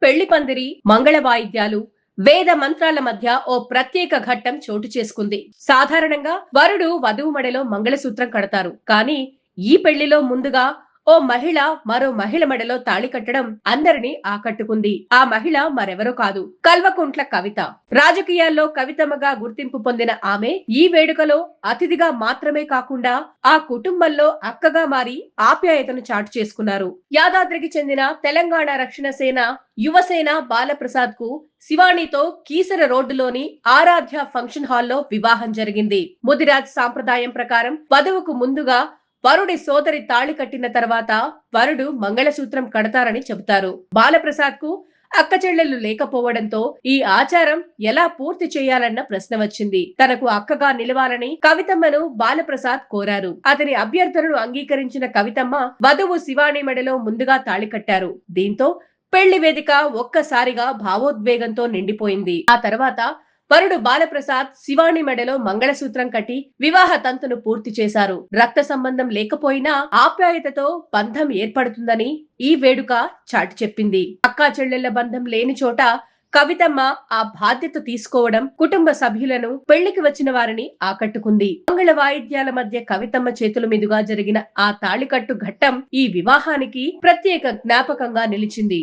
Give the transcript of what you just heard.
పెళ్లి పందిరి, మంగళ వాయిద్యాలు, వేద మంత్రాల మధ్య ఓ ప్రత్యేక ఘట్టం చోటు చేసుకుంది. సాధారణంగా వరుడు వధువు మెడలో మంగళసూత్రం కడతారు. కానీ ఈ పెళ్లిలో ముందుగా ఓ మహిళ మరో మహిళ మెడలో తాళి కట్టడం అందరినీ ఆకట్టుకుంది. ఆ మహిళ మరెవరో కాదు, కల్వకుంట్ల కవిత. రాజకీయాల్లో కవితమ్మగా గుర్తింపు పొందిన ఆమె ఈ వేడుకలో అతిథిగా మాత్రమే కాకుండా ఆ కుటుంబంలో అక్కగా మారి ఆప్యాయతను చాటు చేసుకున్నారు. యాదాద్రికి చెందిన తెలంగాణ రక్షణ సేన యువసేన బాలప్రసాద్ కు శివాణితో కీసర రోడ్డులోని ఆరాధ్య ఫంక్షన్ హాల్లో వివాహం జరిగింది. ముదిరాజ్ సాంప్రదాయం ప్రకారం వధువుకు ముందుగా వరుడి సోదరి తాళి కట్టిన తర్వాత వరుడు మంగళసూత్రం కడతారని చెబుతారు. బాలప్రసాద్ కు అక్క చెల్లెలు లేకపోవడంతో ఈ ఆచారం ఎలా పూర్తి చేయాలన్న ప్రశ్న వచ్చింది. తనకు అక్కగా నిలవాలని కవితమ్మను బాలప్రసాద్ కోరారు. అతని అభ్యర్థనను అంగీకరించిన కవితమ్మ వధువు శివాణి మెడలో ముందుగా తాళి కట్టారు. దీంతో పెళ్లి వేదిక ఒక్కసారిగా భావోద్వేగంతో నిండిపోయింది. ఆ తర్వాత వరుడు బాలప్రసాద్ శివాణి మెడలో మంగళసూత్రం కట్టి వివాహ తంతును పూర్తి చేశారు. రక్త సంబంధం లేకపోయినా ఆప్యాయతతో బంధం ఏర్పడుతుందని ఈ వేడుక చాటి చెప్పింది. అక్కా చెల్లెళ్ల బంధం లేని చోట కవితమ్మ ఆ బాధ్యత తీసుకోవడం కుటుంబ సభ్యులను, పెళ్లికి వచ్చిన వారిని ఆకట్టుకుంది. మంగళ వాయిద్యాల మధ్య కవితమ్మ చేతుల మీదుగా జరిగిన ఆ తాళికట్టు ఘట్టం ఈ వివాహానికి ప్రత్యేక జ్ఞాపకంగా నిలిచింది.